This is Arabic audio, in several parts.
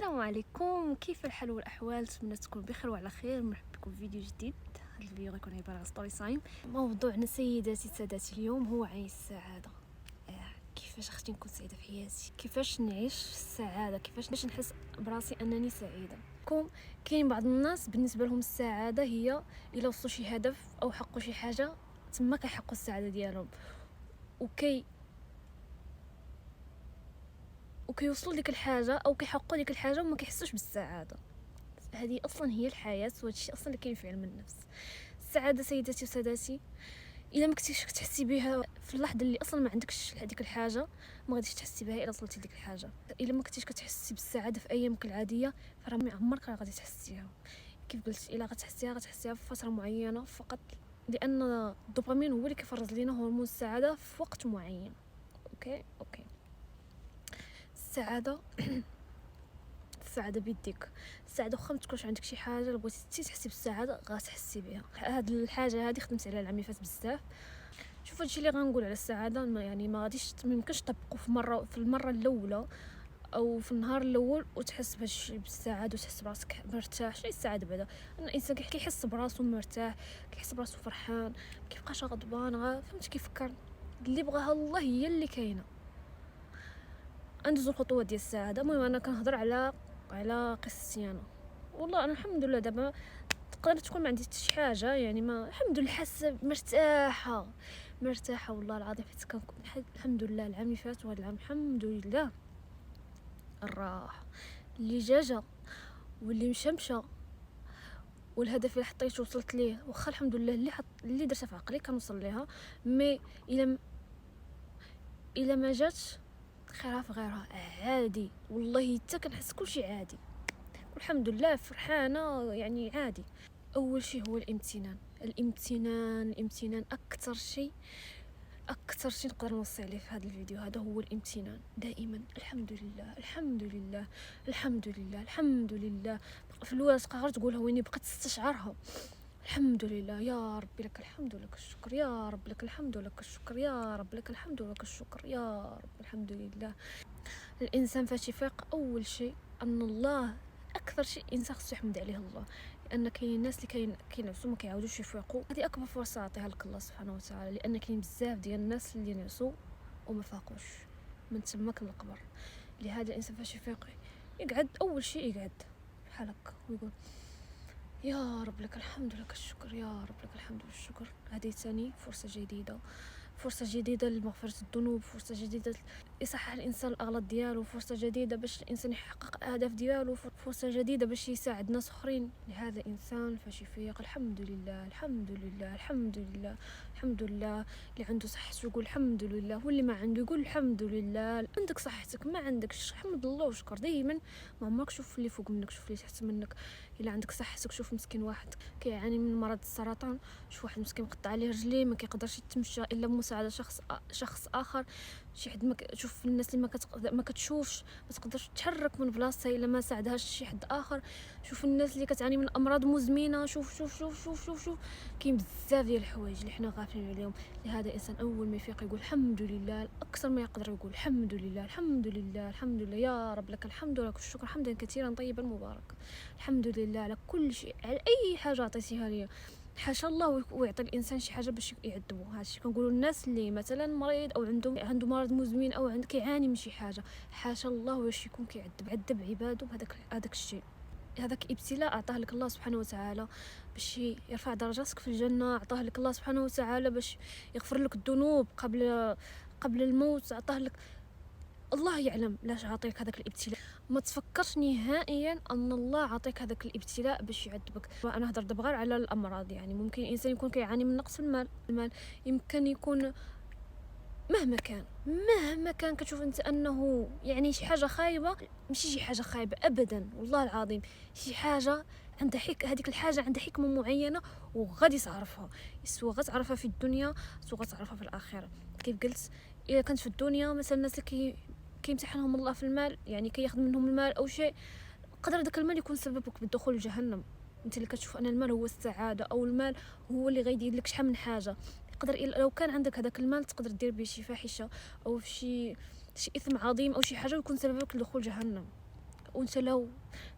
السلام عليكم، كيف الحال والاحوال؟ نتمنى تكون بخير وعلى خير. مرحبا بكم في فيديو جديد. هذا الفيديو غيكون عباره عن ستوري تايم. موضوعنا سيداتي سادتي اليوم هو عن السعاده. كيفاش اختي نكون سعيده في حياتي، كيفاش نعيش السعاده، كيفاش نحس براسي انني سعيده. كاين بعض الناس بالنسبه لهم السعاده هي الا وصلوا شي هدف او حققوا شي حاجه تما كيحققوا السعاده ديالهم، وكيوصلوا لديك الحاجه او كيحققوا ديك الحاجه وما كيحسوش بالسعاده. هذه اصلا هي الحياه، وهذا الشيء اصلا اللي كاين في علم النفس. السعاده سيداتي وسادتي الا ما كنتيش كتحسي بها في اللحظه اللي اصلا ما عندكش هذيك الحاجه، ما غاديش تحسي بها الا وصلتي لديك الحاجه. الا ما كنتيش كتحسي بالسعاده في ايامك العاديه فراه ما عمرك غادي تحسيها. كيف قلت، الا غتحسيها في فتره معينه فقط، لان الدوبامين هو اللي كيفرز لينا هرمون السعاده في وقت معين. اوكي السعاده السعاده بيديك. السعاده واخا ما تكونش عندك شي حاجه اللي بغيتي تحسي بالسعاده غتحسي بها. هاد الحاجه هذه خدمت عليها العام اللي فات بزاف. شوف هادشي اللي غنقول على السعاده ما غاديش ميمكنش تطبقه في المره الاولى او في النهار الاول وتحس بهادشي بالسعاده وتحس براسك مرتاح. شنو السعاده بعدا؟ ان الانسان كيحس براسو مرتاح، كيحس براسو فرحان، كيبقاش غضبان، فهمت؟ كيفكر اللي بغاها الله هي اللي كاينه. ندوزو الخطوه ديال السعاده. المهم انا كنهضر على قصتي انا. والله انا الحمد لله دابا تقدر تكون ما عندي شي حاجه، يعني ما الحمد لله حاسه مرتاحه والله العظيم. حيت كنكون الحمد لله العام اللي فات وهذا العام الحمد لله الراح اللي جا واللي مشى، والهدف اللي حطيته وصلت ليه. واخا الحمد لله اللي درتها في عقلي كنوصل ليها، مي الا ما جاتش خيرها في غيرها عادي. والله حتى كنحس كلشي عادي والحمد لله فرحانه، يعني عادي. اول شيء هو الامتنان اكثر شيء نقدر نوصي عليه في هذا الفيديو. هذا هو الامتنان دائما. الحمد لله الحمد لله الحمد لله الحمد لله. في الاول تبقى غير تقولها ويني بقيت تستشعرها. الحمد لله يا ربي لك الحمد ولك الشكر، يا رب لك الحمد ولك الشكر، يا رب لك الحمد ولك الشكر، يا رب الحمد لله. الانسان فاش يفيق اول شيء ان الله اكثر شيء الانسان خصو يحمد عليه الله، لان كاين الناس اللي كينعسوا ما كيعاودوش يفيقوا. هذه اكبر فرصه عطيها لك الله سبحانه وتعالى، لان كاين بزاف ديال الناس اللي نعسوا وما فاقوش، من تما كنقبر. لهذا الانسان فاش يفيق يقعد اول شيء يقعد بحال هكا ويقول يا رب لك الحمد ولك الشكر، يا رب لك الحمد والشكر. هذه ثاني فرصه جديده لمغفره الذنوب، فرصه جديده يصحح الانسان الاغلاط ديالو، فرصه جديده باش الانسان يحقق الاهداف ديالو، فرصه جديده باش يساعد ناس اخرين. لهذا الانسان فاش يفيق الحمد لله الحمد لله الحمد لله الحمد لله. اللي عنده صحته يقول الحمد لله، واللي ما عنده يقول الحمد لله. عندك صحتك ما عندكش حمد الله وشكر دائما. ما عمرك شوف اللي فوق منك، شوف اللي تحت منك. الا عندك صحتك شوف مسكين واحد كيعاني من مرض السرطان، شوف واحد مسكين مقطع عليه رجليه ما كيقدرش يتمشى الا بمساعده شخص اخر. شي حد شوف الناس اللي ما كتشوفش ما تقدرش تحرك من بلاصتها الا ما ساعدهاش شي حد اخر. شوف الناس اللي كتعاني من امراض مزمنه. شوف شوف شوف شوف شوف, شوف. كاين بزاف ديال الحوايج اللي حنا غافلين عليهم. لهذا الانسان اول ما يفيق يقول الحمد لله، اكثر ما يقدر يقول الحمد لله الحمد لله الحمد لله، يا رب لك الحمد ولك الشكر حمدا كثيرا طيبا مباركا. الحمد لله على كل شيء، على اي حاجه عطيتيها ليا. حاشا الله ويعطي الانسان شي حاجه باش يعذبو. هادشي كنقولوا الناس اللي مثلا مريض او عنده مرض مزمن او كيعاني من شي حاجه، حاشا الله واش يكون عذب عباده بهذاك الشيء. هذاك ابتلاء اعطاه لك الله سبحانه وتعالى باش يرفع درجاتك في الجنه. اعطاه لك الله سبحانه وتعالى باش يغفر لك الذنوب قبل الموت. اعطاه لك الله يعلم لاش عاطيك هذاك الابتلاء. ما تفكرش نهائيا ان الله عاطيك هذاك الابتلاء باش يعذبك. انا هضر دابا غير على الامراض، يعني ممكن الانسان يكون كيعاني من نقص المال يمكن يكون مهما كان كتشوف انت انه يعني شي حاجه خايبه. ماشي شي حاجه خايبه ابدا والله العظيم، شي حاجه عندها هذيك الحاجه عندها حكمه معينه وغادي تعرفها، سواء غتعرفها في الدنيا سواء غتعرفها في الاخره. كيف قلت، اذا كانت في الدنيا مثلا الناس اللي كيمتحنهم الله في المال، يعني كياخذ منهم المال او شيء، قدر داك المال يكون سببك بالدخول لجهنم. انت اللي كتشوف ان المال هو السعاده او المال هو اللي غيدير لك شحال من حاجه، تقدر لو كان عندك هذاك المال تقدر دير به شي فاحشه او شي اثم عظيم او شي حاجه ويكون سببك لدخول جهنم. وانت لو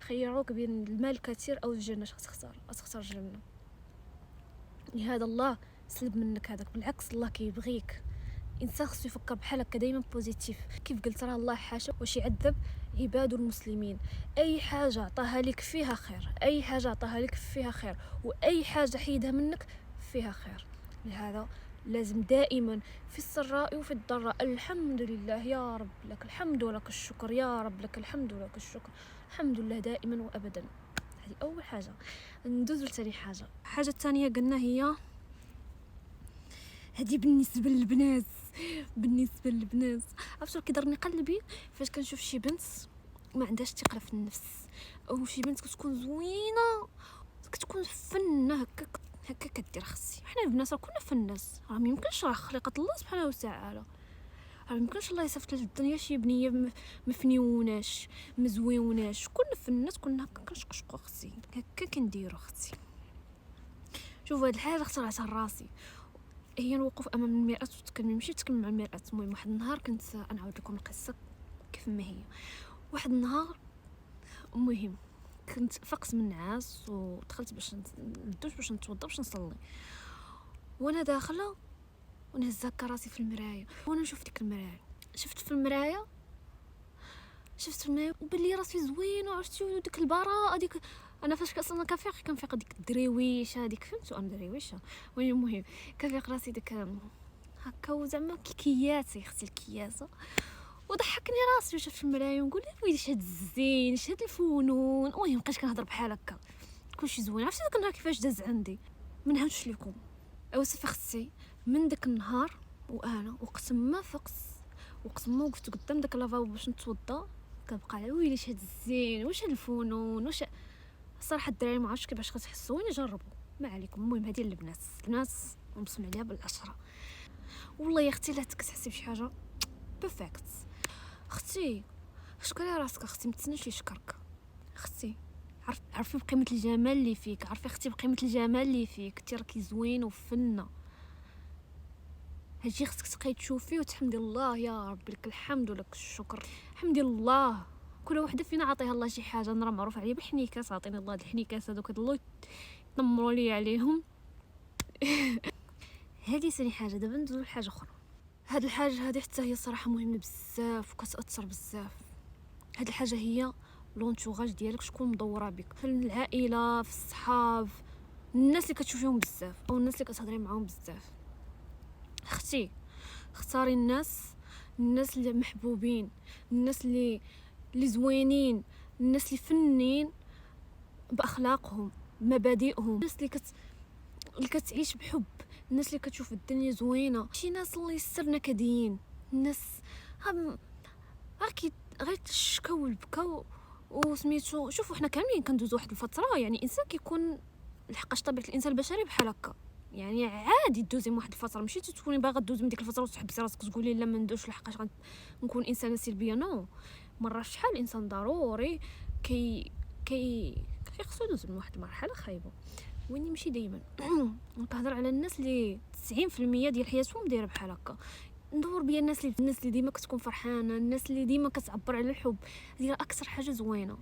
خيروك بين المال الكثير او الجنه غتختار الجنه. لهذا الله سلب منك هذاك، بالعكس الله كيبغيك. انسان خصو يفكر بحال هكا دائما بوزيتيف. كيف قلت راه الله حاشا واش يعذب عباد المسلمين. اي حاجه عطاها لك فيها خير، اي حاجه عطاها لك فيها خير، واي حاجه حيدها منك فيها خير. لهذا لازم دائما في السراء وفي الضراء الحمد لله يا رب، لك الحمد ولك الشكر يا رب، لك الحمد ولك الشكر، الحمد لله دائما وابدا. هذه اول حاجه. ندوز لثاني حاجه. الحاجه الثانيه قلنا هي هذه بالنسبه للبنات. عرفتوا كيضرني قلبي فاش كنشوف شي بنت ما عندهاش ثقه في النفس، او شي بنت كتكون زوينه كتكون فنه هكا كدير. خصي حنا البنات راه كلنا فناس، راه ما يمكنش، راه خليقه الله سبحانه وتعالى، راه ما يمكنش الله يصيفط للدنيا شي بنيه مفنيوناش مزويوناش. كلنا فنات، كلنا هكا كنشقشقوا. خصي هكا كنديروا. خصي شوف هاد الحاجه اخترعتها راسي، هي الوقوف امام المراه وتكلم مع المراه. المهم واحد النهار كنت نعاود لكم القصه كيف ما هي. واحد النهار المهم كنت فقت من النعاس ودخلت باش ندوش باش نتوضا باش نصلي، وانا داخله ونهز هكا راسي في المرايه، وانا نشوف ديك المرايه، شفت في المرايه وبان لي راسي زوين، وعرفتي ديك البراءه ديك. انا فاش اصلا كنفيق ديك الدريويشه هذيك، فهمتوا انا درويشه. المهم كنفيق راسي ديك هكا وزعما كياسي اختي الكياسه، وضحكني راسي وشفت في المرايه ونقول لي ويلي شاد الزين شاد الفنون. المهم بقيت كنهضر بحال هكا كلشي زوين. عرفتي داك النهار كيفاش داز عندي؟ ما نهمش لكم اوصف اختي. من داك النهار وانا وقت ما فقت وقت ما وقفت قدام داك لافابو باش نتوضا كنبقى على ويلي شاد الزين واش الفنون واش. صراحه الدراري ما عرفتش كيفاش غتحسوا، جربوا ما عليكم. المهم هذه البنات نبصم عليها بالعشره. والله يا اختي لا تحسي بشي حاجه بيرفكت. اختي شكري راسك اختي، ما تسناش يشكرك اختي. عرفي بقيمه الجمال اللي فيك، عرفي اختي بقيمه الجمال اللي فيك، انت راكي زوينه وفنه. هادشي خصك تبقاي تشوفيه وتحمدي الله يا رب، لك الحمد ولك الشكر. حمدي الله. كل وحده فينا عطيها الله شي حاجه. انا راه معروف عليا بالحنيكات، عطيني الله هاد الحنيكات هذوك الله يطمروا لي عليهم. هذه ثاني حاجه. دابا ندوزو لحاجه اخرى. هاد الحاجه هذه حتى هي صراحه مهمه بزاف وكتاثر بزاف. هاد الحاجه هي لونتوراج ديالك، شكون مدوره بك في العائله، في الصحاب، الناس اللي كتشوفيهم بزاف او الناس اللي كتهضري معاهم بزاف. اختي اختاري الناس اللي محبوبين، الناس اللي زوينين، الناس اللي فنين باخلاقهم بمبادئهم، الناس اللي كتعيش بحب، الناس اللي كتشوف الدنيا زوينه. شي ناس الله يسرنا كديين، الناس غير تشكاو والبكاو وسميتو. شوفوا حنا كاملين كندوزو واحد الفتره، يعني الانسان كيكون لحقاش طبيعه الانسان البشري بحال هكا، يعني عادي دوزي من واحد الفتره، ماشي تكوني باغا دوزي من ديك الفتره وتحبسي راسك تقولي لا ما ندوش لحقاش غنكون انسانه سلبيه. نو، مره شحال الانسان ضروري خصو يدوز من واحد المرحله خايبه، واني ماشي دائما. كنهضر على الناس اللي 90% ديال حياتهم دايره بحال هكا. ندور بيا الناس اللي ديما كتكون فرحانه، الناس اللي ديما كتعبر على الحب. هذه اكثر حاجه زوينه.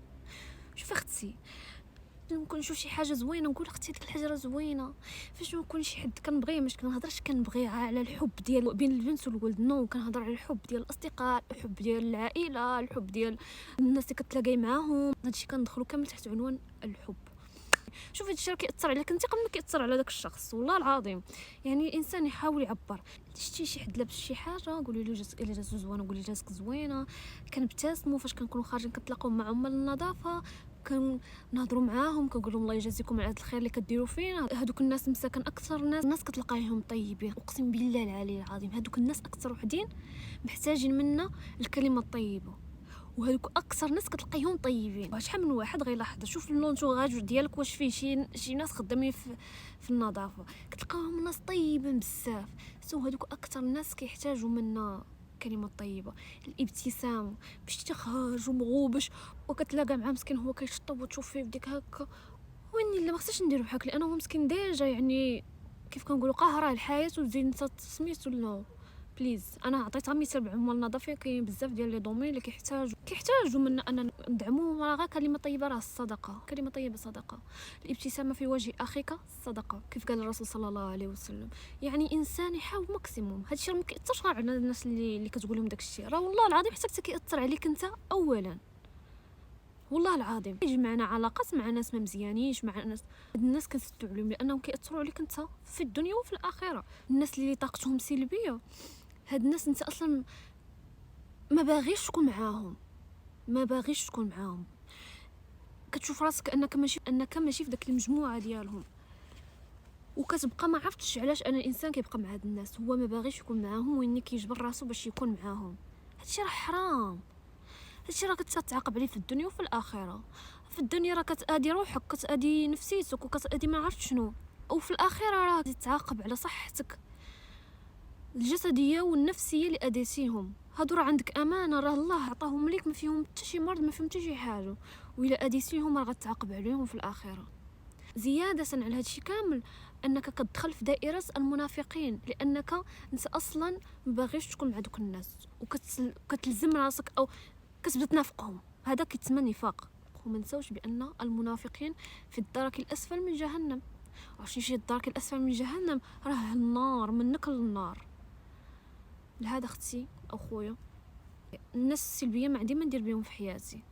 شوف اختي، نكون نشوف شي حاجه زوينه نقول اختي هذيك الحاجه راه زوينه. فاش نكون شي حد كنبغيه، مش كنهضرش على الحب ديال بين البنت والولد، نو، كنهضر على الحب ديال الاصدقاء، الحب ديال العائله، الحب ديال الناس اللي كتلاقاي معاهم. هادشي كندخلو كامل تحت عنوان الحب. شوف هادشي راه كيأثر عليك انت قبل ما كيأثر على داك الشخص، والله العظيم. يعني الانسان يحاول يعبر. شتي شي حد لابس شي حاجه قولي له الا جاتو زوينه، قولي جاتك زوينه. كنبتسموا فاش كنكونوا خارجين كنتلاقاو مع عمال النظافه، كنهضروا معاهم، كنقول لهم الله يجازيكم على هذا الخير اللي كديروا فينا. هذوك الناس مساكن اكثر ناس كتلقايهم طيبين، اقسم بالله العلي العظيم. هذوك الناس اكثر وحدين محتاجين منا الكلمه الطيبه، وهذوك اكثر ناس كتلقيهم طيبين. شحال من واحد غيلاحظ، شوف اللونتوراج ديالك واش فيه شي ناس خدامين في النظافه، كتلقاهم ناس طيبين بزاف. هذوك اكثر ناس كيحتاجوا منا كلمه طيبه، الابتسام، باش تخرج ومغوبش وكتلاقى مع مسكين هو كيشطب وتشوف فيه بديك هكا. واني لا ما خصناش نديرو بحال لانه هو مسكين ديجا، يعني كيف كنقولوا قهره الحياه وتزيد انت سميتو. لا بليز. انا عطيتها مثال بعموم النظافه، كاين بزاف ديال لي دومين اللي كيحتاجوا منا اننا ندعموهم. راه غير كلمه طيبه، راه الصدقه، كلمه طيبه صدقه، الابتسامه في وجه اخيك صدقه، كيف قال الرسول صلى الله عليه وسلم. يعني انسان يحاول ماكسيموم. هذا الشيء ما كيأثرش غير على الناس اللي كتقول لهم داك الشيء، راه والله العظيم حتى كيأثر عليك انت اولا، والله العظيم. يجمعنا علاقات مع ناس ما مزيانينش، مع ناس الناس كنسدوا عليهم لانهم كيأثروا عليك انت في الدنيا وفي الاخره. الناس اللي طاقتهم سلبيه، هاد الناس انت اصلا ما باغيش تكون معاهم، ما باغيش تكون معاهم. كتشوف راسك انك ماشي في داك المجموعه ديالهم، وكتبقى ما عرفتش علاش انا الانسان كيبقى مع هاد الناس، هو ما باغيش يكون معاهم واني كيجبر راسو باش يكون معاهم. هادشي راه حرام، هادشي راه كتعاقب عليه في الدنيا وفي الاخره. في الدنيا راه كتادي روحك، كتادي نفسيتك، وكتادي ما عرفت شنو، وفي الاخره راه تتعاقب على صحتك الجسديه والنفسيه اللي اديتيهم. هادو راه عندك امانه، راه الله عطاهم ليك، ما فيهم حتى شي مرض، ما فيهم حتى شي حاجه، وإلا اديتيهم راه غتعاقب عليهم في الاخره. زياده على هادشي كامل انك كتدخل في دائره المنافقين، لانك انت اصلا ما باغيش تكون مع دوك الناس، وكتلزم راسك او كتبدا تنافقهم. هذا كيتسمى نفاق. وما نساوش بان المنافقين في الدرك الاسفل من جهنم. عرفتي شي الدرك الاسفل من جهنم؟ راه النار، منك للنار. لهذا اختي او خويا، الناس السلبيه ما عندي ما ندير بهم في حياتي.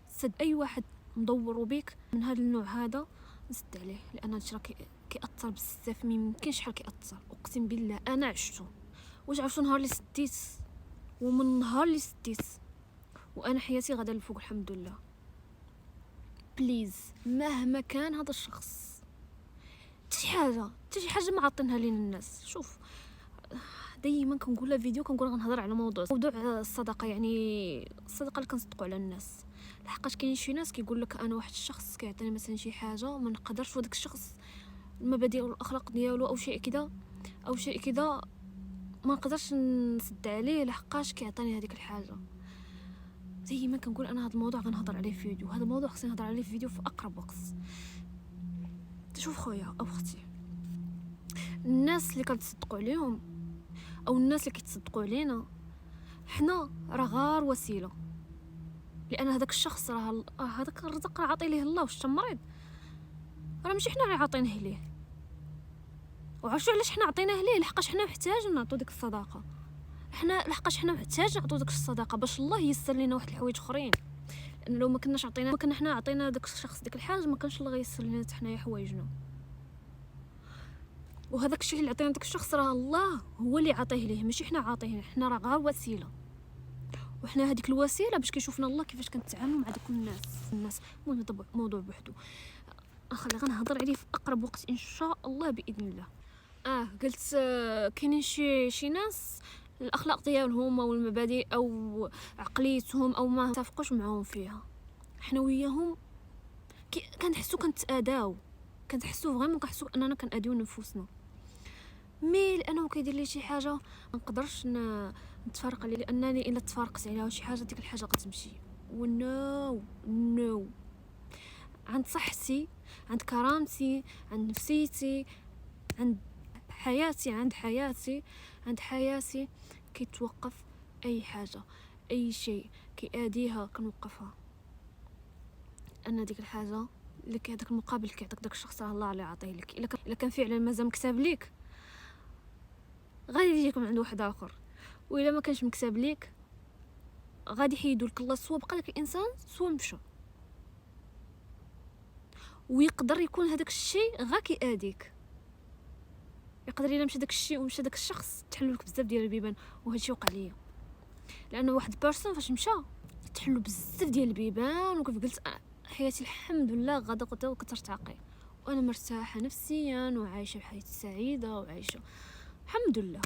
سد اي واحد مدور بيك من هذا النوع هذا نسد عليه، لان هادشي راه كيأثر بزاف، ما يمكنش شحال كيأثر. اقسم بالله انا عشتو واش عرفتو نهار اللي سديت، ومن نهار اللي سديت وانا حياتي غادا للفوق الحمد لله. بليز مهما كان هذا الشخص، حتى شي حاجه ما عاطينها لينا الناس. شوف دائما كنقول لها فيديو كنقول غنهضر على موضوع الصدقه، يعني الصدقه اللي كنصدقوا على الناس. لحقاش كاين شي ناس كيقول لك انا واحد الشخص كيعطيني مثلا شي حاجه ما نقدرش، وداك الشخص المبادئ والاخلاق ديالو او شيء كذا ما نقدرش نسد عليه لحقاش كيعطيني هذيك الحاجه. دائما كنقول انا هذا الموضوع غنهضر عليه في فيديو، هذا الموضوع خصني نهضر عليه في فيديو في اقرب وقت. تشوف خويا او اختي، الناس اللي كتصدقوا عليهم او الناس اللي كيتصدقوا علينا حنا راه غير وسيله، لان هذاك الشخص راه هذاك الرزق راه عاطي ليه الله، واش مريض راه ماشي حنا اللي عاطينه ليه. وعرفتوا علاش حنا عطيناه ليه؟ لحقاش حنا محتاجين نعطو ديك الصدقه، لحقاش حنا محتاجين نعطو ديك الصدقه باش الله ييسر لنا واحد الحوايج اخرين. لان لو ما كناش عطينا، ما كنا حنا عطينا داك الشخص ديك الحاجه، ما كانش الله غيسر لنا حتى حنايا حوايجنا. وهذاك الشيء اللي عطينا داك الشخص راه الله هو اللي عاطيه ليه، ماشي حنا عاطيه، حنا راه غير وسيله. وحنا هذيك الوسيله باش كيشوفنا الله كيفاش كنتعاملوا مع دوك الناس. المهم هذا موضوع بوحدو، خلي غنهضر عليه في اقرب وقت ان شاء الله باذن الله. قلت كاينين شي ناس الاخلاق ديالهم او المبادئ او عقليتهم او ما تفقوش معاهم فيها، حنا وياهم كنحسوا كنتاداو، كنحسوا فريمون، كنحسوا اننا كناديو نفوسنا. مي لانه كيدير لي شي حاجه ما نقدرش نتفارق عليه، لانني الا تفارقت عليها شي حاجه ديك الحاجه غتمشي. نو عند صحتي، عند كرامتي، عند نفسيتي، عند حياتي كيتوقف اي حاجه، اي شيء كياديها كنوقفها. ان ديك الحاجه اللي هذاك المقابل كيعطيك داك الشخص راه الله اللي عاطيه لك. الا كان فعلا مازال مكتاب ليك غادي يجيك من عند واحد اخر، والا ما كانش مكتاب ليك غادي يحيدوا لك الله، سوا بقى داك الانسان سوا مشى. ويقدر يكون هذاك الشيء غا كياديك، يقدر الا مشى داك الشيء ومشى داك الشخص تحلوا لك بزاف ديال البيبان. وهذا الشيء وقع ليا، لانه واحد بيرسون فاش مشى تحلوا بزاف ديال البيبان، وكيف قلت حياتي الحمد لله غادا كترتقي، وانا مرتاحه نفسيا وعايشه بحياتي سعيده وعايشه الحمد لله.